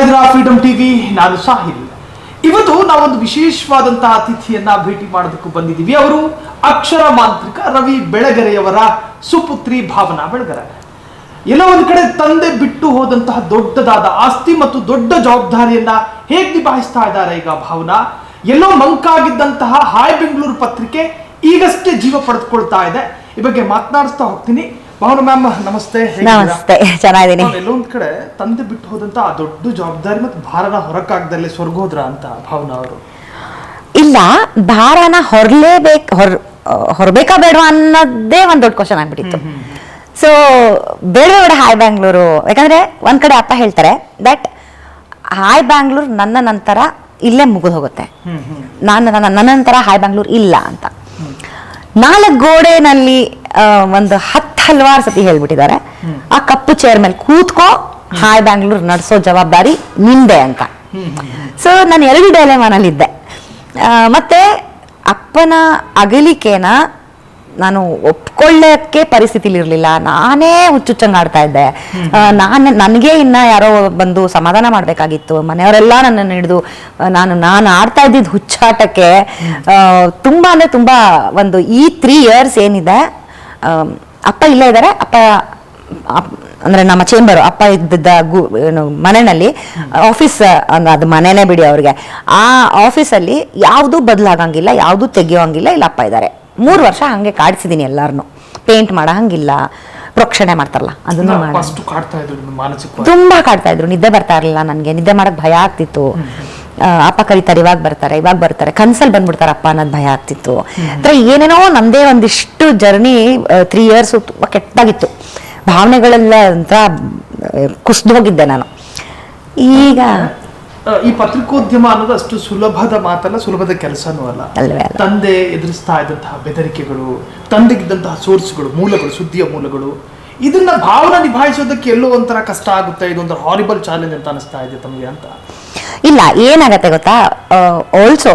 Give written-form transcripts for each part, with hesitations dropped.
ಇದ್ದೀರಾ freedom TV, ನಾನು ಸಾಹಿಲ್. ಇವತ್ತು ನಾವೊಂದು ವಿಶೇಷವಾದಂತಹ ಅತಿಥಿಯನ್ನ ಭೇಟಿ ಮಾಡೋದಕ್ಕೂ ಬಂದಿದ್ದೀವಿ. ಅವರು ಅಕ್ಷರ ಮಾಂತ್ರಿಕ ರವಿ ಬೆಳಗೆರೆಯವರ ಸುಪುತ್ರಿ ಭಾವನಾ ಬೆಳಗೆರೆ. ಎಲ್ಲೋ ಒಂದು ಕಡೆ ತಂದೆ ಬಿಟ್ಟು ಹೋದಂತಹ ದೊಡ್ಡದಾದ ಆಸ್ತಿ ಮತ್ತು ದೊಡ್ಡ ಜವಾಬ್ದಾರಿಯನ್ನ ಹೇಗೆ ನಿಭಾಯಿಸ್ತಾ ಇದ್ದಾರೆ ಈಗ ಭಾವನಾ. ಎಲ್ಲೋ ಮಂಕಾಗಿದ್ದಂತಹ ಹಾಯ್ ಬೆಂಗಳೂರು ಪತ್ರಿಕೆ ಈಗಷ್ಟೇ ಜೀವ ಪಡೆದುಕೊಳ್ತಾ ಇದೆ. ಈ ಬಗ್ಗೆ ಮಾತನಾಡಿಸ್ತಾ ಹೋಗ್ತೀನಿ. ಭಾವನಾ ಮ್ಯಾಮ್ ನಮಸ್ತೆ. ನಮಸ್ತೆ, ಚೆನ್ನಾಗಿದ್ದೀನಿ. ಎಲ್ಲೊಂದ್ ಕಡೆ ತಂದೆ ಬಿಟ್ಟು ಹೋದಂತ ಆ ದೊಡ್ಡ ಜವಾಬ್ದಾರಿ ಮತ್ತು ಭಾರನ ಹೊರಕಾಗದಲ್ಲೇ ಸ್ವರ್ಗೋದ್ರ ಅಂತ ಭಾವನಾ ಅವರು. ಇಲ್ಲ, ಭಾರನ ಹೊರಬೇಕಾ ಬೇಡವಾ ಅನ್ನೋದೇ ಒಂದ್ ದೊಡ್ಡ ಕ್ವಶನ್ ಆಗ್ಬಿಟ್ಟಿತ್ತು. ಸೊ ಬೇಡ ಹಾಯ್ ಬ್ಯಾಂಗ್ಳೂರು, ಯಾಕಂದ್ರೆ ಒಂದ್ ಕಡೆ ಅಪ್ಪ ಹೇಳ್ತಾರೆ ದಟ್ ಹಾಯ್ ಬ್ಯಾಂಗ್ಳೂರ್ ನನ್ನ ನಂತರ ಇಲ್ಲೇ ಮುಗಿದು ಹೋಗುತ್ತೆ, ನನ್ನ ನಂತರ ಹಾಯ್ ಬ್ಯಾಂಗ್ಳೂರ್ ಇಲ್ಲ ಅಂತ. 4 ಗೋಡೆನಲ್ಲಿ ಒಂದು ಹಲವಾರು ಸತಿ ಹೇಳ್ಬಿಟ್ಟಿದ್ದಾರೆ, ಆ ಕಪ್ಪು ಚೇರ್ ಮೇಲೆ ಕೂತ್ಕೋ, ಹಾಯ್ ಬ್ಯಾಂಗ್ಳೂರ್ ನಡೆಸೋ ಜವಾಬ್ದಾರಿ ನಿಂದೆ ಅಂತ. ಸೊ ನಾನು 2 ಡೈಲೆಮಾನಲ್ಲಿದ್ದೆ. ಮತ್ತೆ ಅಪ್ಪನ ಅಗಲಿಕೆನ ನಾನು ಒಪ್ಕೊಳ್ಳಕ್ಕೆ ಪರಿಸ್ಥಿತಿಲಿ ಇರಲಿಲ್ಲ. ನಾನೇ ಹುಚ್ಚುಚ್ಚಂಗೆ ಆಡ್ತಾ ಇದ್ದೆ. ನನಗೆ ಇನ್ನ ಯಾರೋ ಬಂದು ಸಮಾಧಾನ ಮಾಡಬೇಕಾಗಿತ್ತು. ಮನೆಯವರೆಲ್ಲ ನನ್ನನ್ನು ಹಿಡಿದು ನಾನು ಆಡ್ತಾ ಇದ್ದಿದ್ದು ಹುಚ್ಚಾಟಕ್ಕೆ ತುಂಬಾ ಅಂದರೆ ತುಂಬ ಒಂದು ಈ 3 years ಏನಿದೆ, ಅಪ್ಪ ಇಲ್ಲೇ ಇದ್ದಾರೆ. ಅಪ್ಪ ಅಂದರೆ ನಮ್ಮ ಚೇಂಬರು, ಅಪ್ಪ ಇದ್ದಿದ್ದ ಮನೆಯಲ್ಲಿ ಆಫೀಸ್, ಅದು ಮನೆನೇ ಬಿಡಿ ಅವ್ರಿಗೆ, ಆ ಆಫೀಸಲ್ಲಿ ಯಾವುದೂ ಬದಲಾಗಂಗಿಲ್ಲ, ಯಾವುದೂ ತೆಗಿಯೋಂಗಿಲ್ಲ. ಇಲ್ಲ ಅಪ್ಪ ಇದ್ದಾರೆ. 3 ವರ್ಷ ಹಂಗೆ ಕಾಡಿಸಿದ್ದೀನಿ ಎಲ್ಲಾರನ್ನು. ಪೇಂಟ್ ಮಾಡೋ ಹಂಗಿಲ್ಲ, ಪ್ರೋಕ್ಷಣೆ ಮಾಡ್ತಾರಲ್ಲ ಅದನ್ನು ತುಂಬಾ ಕಾಡ್ತಾ ಇದ್ರು. ನಿದ್ದೆ ಬರ್ತಾ ಇರಲಿಲ್ಲ ನನಗೆ, ನಿದ್ದೆ ಮಾಡಕ್ ಭಯ ಆಗ್ತಿತ್ತು. ಅಪ್ಪ ಕರೀತಾರೆ, ಇವಾಗ ಬರ್ತಾರೆ, ಕನ್ಸಲ್ಲಿ ಬಂದ್ಬಿಡ್ತಾರೆ ಅಪ್ಪ ಅನ್ನೋದು ಭಯ ಆಗ್ತಿತ್ತು. ಏನೇನೋ ನಮ್ದೇ ಒಂದಿಷ್ಟು ಜರ್ನಿ 3 years ತುಂಬಾ ಕೆಟ್ಟಾಗಿತ್ತು. ಭಾವನೆಗಳೆಲ್ಲ ಅಂತ ಕುಸಿದು ಹೋಗಿದ್ದೆ ನಾನು. ಈಗ ಈ ಪತ್ರಿಕೋದ್ಯಮ ಅನ್ನೋದು ಅಷ್ಟು ಸುಲಭದ ಮಾತಲ್ಲ, ಸುಲಭದ ಕೆಲಸನೂ ಅಲ್ಲ. ತಂದೆ ಎದುರಿಸ್ತಾ ಇದ್ದಂತಹ ಬೆದರಿಕೆಗಳು, ತಂದೆಗಿದ್ದಂತಹ ಸೋರ್ಸ್ಗಳು, ಮೂಲಗಳು, ಸುದ್ದಿಯ ಮೂಲಗಳು, ಇದನ್ನ ಭಾವನೆ ನಿಭಾಯಿಸೋದಕ್ಕೆ ಎಲ್ಲೋ ಒಂಥರ ಕಷ್ಟ ಆಗುತ್ತೆ. ಇದೊಂಥರ ಹಾರಿಬಲ್ ಚಾಲೆಂಜ್ ಅಂತ ಅನಿಸ್ತಾ ಇದೆ ತಮಗೆ ಅಂತ. ಇಲ್ಲ, ಏನಾಗತ್ತೆ ಗೊತ್ತಾ, ಆಲ್ಸೋ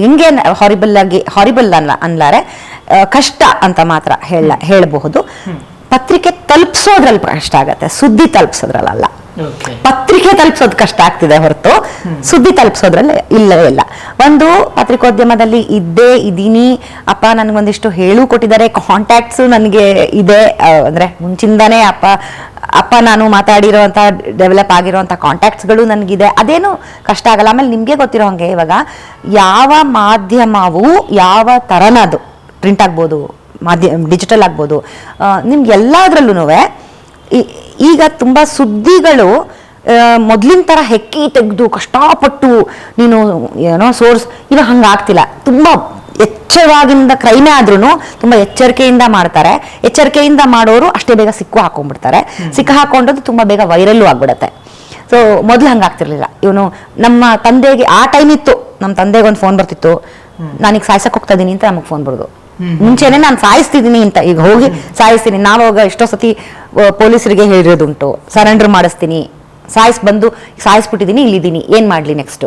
ಹೆಂಗೆ ಹಾರಿಬಲ್ ಅನ್ಲಾರೆ ಕಷ್ಟ ಅಂತ ಮಾತ್ರ ಹೇಳಬಹುದು. ಪತ್ರಿಕೆ ತಲುಪಿಸೋದ್ರಲ್ಲಿ ಕಷ್ಟ ಆಗತ್ತೆ, ಸುದ್ದಿ ತಲುಪಿಸೋದ್ರಲ್ಲ. ಪತ್ರಿಕೆ ತಲುಪಿಸೋದು ಕಷ್ಟ ಆಗ್ತಿದೆ ಹೊರತು ಸುದ್ದಿ ತಲುಪಿಸೋದ್ರಲ್ಲಿ ಇಲ್ಲವೇ ಇಲ್ಲ. ಒಂದು ಪತ್ರಿಕೋದ್ಯಮದಲ್ಲಿ ಇದ್ದೀನಿ, ಅಪ್ಪ ನನಗೊಂದಿಷ್ಟು ಹೇಳು ಕೊಟ್ಟಿದ್ದಾರೆ, ಕಾಂಟ್ಯಾಕ್ಟ್ಸು ನನಗೆ ಇದೆ. ಅಂದ್ರೆ ಮುಂಚಿಂದಾನೇ ಅಪ್ಪ ನಾನು ಮಾತಾಡಿರೋಂಥ ಡೆವಲಪ್ ಆಗಿರೋಂಥ ಕಾಂಟ್ಯಾಕ್ಟ್ಸ್ಗಳು ನನಗಿದೆ, ಅದೇನು ಕಷ್ಟ ಆಗಲ್ಲ. ಆಮೇಲೆ ನಿಮಗೆ ಗೊತ್ತಿರೋ ಹಾಗೆ ಇವಾಗ ಯಾವ ಮಾಧ್ಯಮವು ಯಾವ ಥರನದು, ಪ್ರಿಂಟ್ ಆಗ್ಬೋದು, ಡಿಜಿಟಲ್ ಆಗ್ಬೋದು, ನಿಮ್ಗೆ ಎಲ್ಲದರಲ್ಲೂ ಈಗ ತುಂಬ ಸುದ್ದಿಗಳು ಮೊದಲಿನ ಥರ ಹೆಕ್ಕಿ ತೆಗೆದು ಕಷ್ಟಪಟ್ಟು ನೀನು ಏನೋ ಸೋರ್ಸ್, ಇವಾಗ ಹಂಗೆ ಆಗ್ತಿಲ್ಲ. ತುಂಬ ಎಚ್ಚರವಾಗಿಂದ ಕ್ರೈಮೇ ಆದ್ರೂ ತುಂಬ ಎಚ್ಚರಿಕೆಯಿಂದ ಮಾಡ್ತಾರೆ. ಎಚ್ಚರಿಕೆಯಿಂದ ಮಾಡೋರು ಅಷ್ಟೇ ಬೇಗ ಸಿಕ್ಕು ಹಾಕೊಂಡದ್ದು ತುಂಬ ಬೇಗ ವೈರಲ್ಲು ಆಗ್ಬಿಡತ್ತೆ. ಸೊ ಮೊದಲು ಹಂಗೆ ಆಗ್ತಿರ್ಲಿಲ್ಲ. ಇವನು ನಮ್ಮ ತಂದೆಗೆ ಆ ಟೈಮ್ ಇತ್ತು, ನಮ್ಮ ತಂದೆಗೆ ಒಂದು ಫೋನ್ ಬರ್ತಿತ್ತು, ನಾನೀಗ ಸಾಯ್ಸಕ್ಕೆ ಹೋಗ್ತಾ ಇದ್ದೀನಿ ಅಂತ ನಮಗೆ ಫೋನ್ ಬರೋದು. ಮುಂಚೆನೆ ನಾನು ಸಾಯಿಸ್ತಿದ್ದೀನಿ ಅಂತ, ಈಗ ಹೋಗಿ ಸಾಯಿಸ್ತೀನಿ. ನಾವಾಗ ಎಷ್ಟೋ ಸತಿ ಪೊಲೀಸರಿಗೆ ಹೇಳಿರೋದುಂಟು, ಸರೆಂಡರ್ ಮಾಡಿಸ್ತೀನಿ, ಸಾಯಿಸ್ಬಿಟ್ಟಿದ್ದೀನಿ, ಇಲ್ಲಿದ್ದೀನಿ, ಏನ್ ಮಾಡ್ಲಿ ನೆಕ್ಸ್ಟ್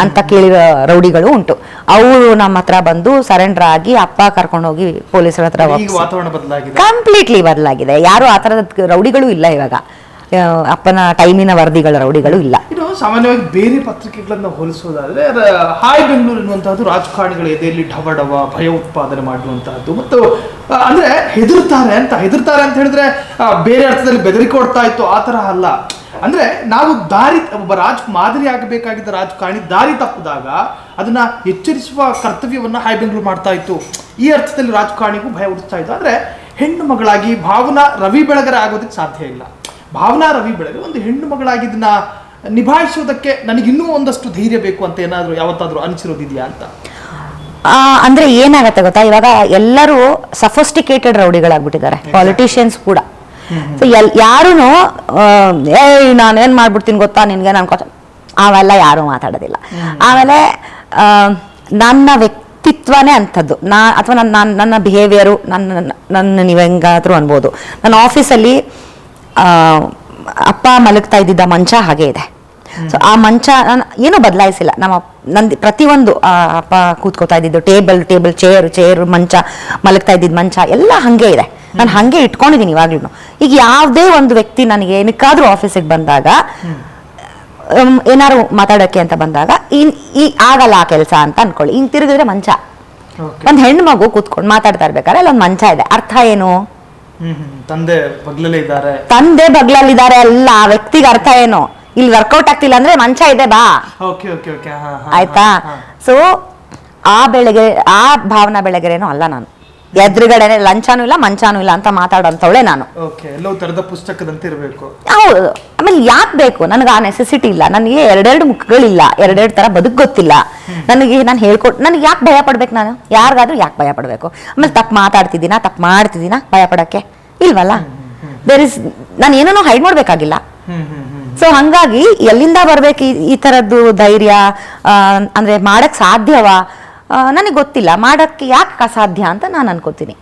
ಅಂತ ಕೇಳಿರೋ ರೌಡಿಗಳು ಉಂಟು. ಅವರು ನಮ್ಮ ಹತ್ರ ಬಂದು ಸರೆಂಡರ್ ಆಗಿ ಅಪ್ಪ ಕರ್ಕೊಂಡೋಗಿ ಪೊಲೀಸರ ಹತ್ರ ಕಂಪ್ಲೀಟ್ಲಿ ಬದಲಾಗಿದೆ. ಯಾರು ಆ ಥರದ ರೌಡಿಗಳು ಇಲ್ಲ ಇವಾಗ, ಅಪ್ಪನ ಟೈಮಿನ ವರದಿಗಳ ರೌಡಿಗಳು ಇಲ್ಲ. ಸಾಮಾನ್ಯವಾಗಿ ಬೇರೆ ಪತ್ರಿಕೆಗಳನ್ನ ಹೋಲಿಸೋದಾದ್ರೆ ಹಾಯ್ ಬೆಂಗಳೂರು ಎನ್ನುವಂತಹದ್ದು ರಾಜಕಾರಣಿಗಳ ಎದೆಯಲ್ಲಿ ಢವಢವ ಭಯ ಉತ್ಪಾದನೆ ಮಾಡುವಂತಹದ್ದು. ಮತ್ತು ಅಂದ್ರೆ ಹೆದರ್ತಾರೆ ಅಂತ ಹೇಳಿದ್ರೆ ಬೇರೆ ಅರ್ಥದಲ್ಲಿ ಬೆದರಿಕೆ ಕೊಡ್ತಾ ಇತ್ತು, ಆ ತರಹ ಅಲ್ಲ. ಅಂದ್ರೆ ನಾವು ಒಬ್ಬ ಮಾದರಿ ಆಗಬೇಕಾಗಿದ್ದ ರಾಜಕಾರಣಿ ದಾರಿ ತಪ್ಪಿದಾಗ ಅದನ್ನ ಎಚ್ಚರಿಸುವ ಕರ್ತವ್ಯವನ್ನ ಹಾಯ್ ಬೆಂಗಳೂರು ಮಾಡ್ತಾ ಇತ್ತು. ಈ ಅರ್ಥದಲ್ಲಿ ರಾಜಕಾರಣಿಗೂ ಭಯ ಹುಟ್ಟಿಸ್ತಾ ಇತ್ತು. ಅಂದ್ರೆ ಹೆಣ್ಣು ಮಗಳಾಗಿ ಭಾವನಾ ರವಿ ಬೆಳಗೆರೆ ಆಗೋದಕ್ಕೆ ಸಾಧ್ಯ ಇಲ್ಲ. ಭಾವನಾ ರವಿ ಬೆಳಗೆರೆ ಒಂದು ಹೆಣ್ಣು ಮಗಳಾಗಿ ಇದನ್ನ ನಿಭಾಯಿಸೋದಕ್ಕೆ ನನಗಿನ್ನೂ ಒಂದಷ್ಟು ಧೈರ್ಯ ಬೇಕು ಅಂತ ಏನಾದ್ರು ಯಾವತ್ತಾದ್ರೂ ಅನಿಸಿರೋದಿದೆಯಾ ಅಂತ? ಅಂದ್ರೆ ಏನಾಗತ್ತೆ ಗೊತ್ತಾ, ಇವಾಗ ಎಲ್ಲರೂ ಸಫಿಸ್ಟಿಕೇಟೆಡ್ ರೌಡಿಗಳಾಗ್ಬಿಟ್ಟಿದ್ದಾರೆ, ಪಾಲಿಟಿಷಿಯನ್ಸ್ ಕೂಡ. ಸೊ ಯಾರೂನು ನಾನೇನ್ ಮಾಡ್ಬಿಡ್ತೀನಿ ಗೊತ್ತಾ ನಿನ್ಗೆ, ಅವೆಲ್ಲ ಯಾರು ಮಾತಾಡೋದಿಲ್ಲ. ಆಮೇಲೆ ನನ್ನ ವ್ಯಕ್ತಿತ್ವನೇ ಅಂಥದ್ದು, ಅಥವಾ ನನ್ನ ಬಿಹೇವಿಯರು, ನನ್ನ ನೀವು ಹೆಂಗಾದ್ರೂ ಅನ್ಬೋದು. ನನ್ನ ಆಫೀಸಲ್ಲಿ ಅಪ್ಪ ಮಲಗ್ತಾ ಇದ್ದಿದ್ದ ಮಂಚ ಹಾಗೆ ಇದೆ. ಸೊ ಆ ಮಂಚ ನಾನು ಏನೂ ಬದಲಾಯಿಸಿಲ್ಲ. ನಂದು ಪ್ರತಿಯೊಂದು ಅಪ್ಪ ಕೂತ್ಕೋತಾ ಇದ್ದಿದ್ದು ಟೇಬಲ್ ಚೇರ್ ಮಂಚ, ಮಲಗ್ತಾ ಇದ್ದಿದ್ದು ಮಂಚ ಎಲ್ಲ ಹಾಗೆ ಇದೆ. ನಾನು ಹಾಗೆ ಇಟ್ಕೊಂಡಿದ್ದೀನಿ ಇವಾಗ್ಲೂ. ಈಗ ಯಾವುದೇ ಒಂದು ವ್ಯಕ್ತಿ ನನಗೆ ಏನಕ್ಕಾದ್ರೂ ಆಫೀಸಿಗೆ ಬಂದಾಗ ಏನಾರು ಮಾತಾಡೋಕ್ಕೆ ಅಂತ ಬಂದಾಗ ಈ ಆಗಲ್ಲ ಆ ಕೆಲಸ ಅಂತ ಅನ್ಕೊಳ್ಳಿ. ಹಿಂಗ್ ತಿರುಗಿದ್ರೆ ಮಂಚ. ಓಕೆ. ಒಂದ್ ಹೆಣ್ಣು ಮಗು ಕೂತ್ಕೊಂಡು ಮಾತಾಡ್ತಾ ಇರ್ಬೇಕಾದ್ರೆ ಅಲ್ಲೊಂದ್ ಮಂಚ ಇದೆ, ಅರ್ಥ ಏನು? ತಂದೆ ಬಗ್ಲಲ್ಲೇ ಇದ್ದಾರೆ, ತಂದೆ ಬಗ್ಲಲ್ಲಿದ್ದಾರೆ ಅಲ್ಲ, ಆ ವ್ಯಕ್ತಿಗೆ ಅರ್ಥ ಏನು? ಇಲ್ಲಿ ವರ್ಕೌಟ್ ಆಗ್ತಿಲ್ಲ ಅಂದ್ರೆ ಮಂಚ ಇದೆ ಬಾ. Okay okay okay. ಆಯ್ತಾ? ಸೊ ಆ ಭಾವನಾ ಬೆಳಗೆರೇನು ಅಲ್ಲ ನಾನು. ಎದುರುಗಡೆನೆ ಲಂಚಾನೂ ಇಲ್ಲ ಮಂಚಾನೂ ಇಲ್ಲ ಅಂತ ಮಾತಾಡೋಂಥವಳೆ ನಾನು. ಓಕೆ, ಎಲ್ಲೋ ತರದ ಪುಸ್ತಕದಂತೆ ಇರಬೇಕು. ಹೌದು. ಆಮೇಲೆ ಯಾಕೆ ಬೇಕು ನನಗೆ ಆ ನೆಸೆಸಿಟಿ ಇಲ್ಲ. ನನಗೆ ಎರಡೆರಡು ಮುಖಗಳಿಲ್ಲ, ಎರಡೆರಡು ತರ ಬದುಕು ಗೊತ್ತಿಲ್ಲ ನನಗೆ. ನಾನು ನನಗೆ ಯಾಕೆ ಭಯ ಪಡ್ಬೇಕು? ನಾನು ಯಾರಿಗಾದ್ರೂ ಯಾಕೆ ಭಯ ಪಡ್ಬೇಕು? ಆಮೇಲೆ ತಪ್ಪು ಮಾಡ್ತಿದ್ದೀನಾ ಭಯ ಪಡಕ್ಕೆ ಇಲ್ವಲ್ಲ. ನಾನು ಏನೋ ಹೈಡ್ ಮಾಡ್ಬೇಕಾಗಿಲ್ಲ. ಸೊ ಹಂಗಾಗಿ ಎಲ್ಲಿಂದ ಬರ್ಬೇಕು ಈ ತರದ್ದು ಧೈರ್ಯ? ಅಂದ್ರೆ ಮಾಡಕ್ ಸಾಧ್ಯವಾ? ನನಗೆ ಗೊತ್ತಿಲ್ಲ. ಮಾಡಕ್ಕೆ ಯಾಕೆ ಅಸಾಧ್ಯ ಅಂತ ನಾನು ಅನ್ಕೋತೀನಿ.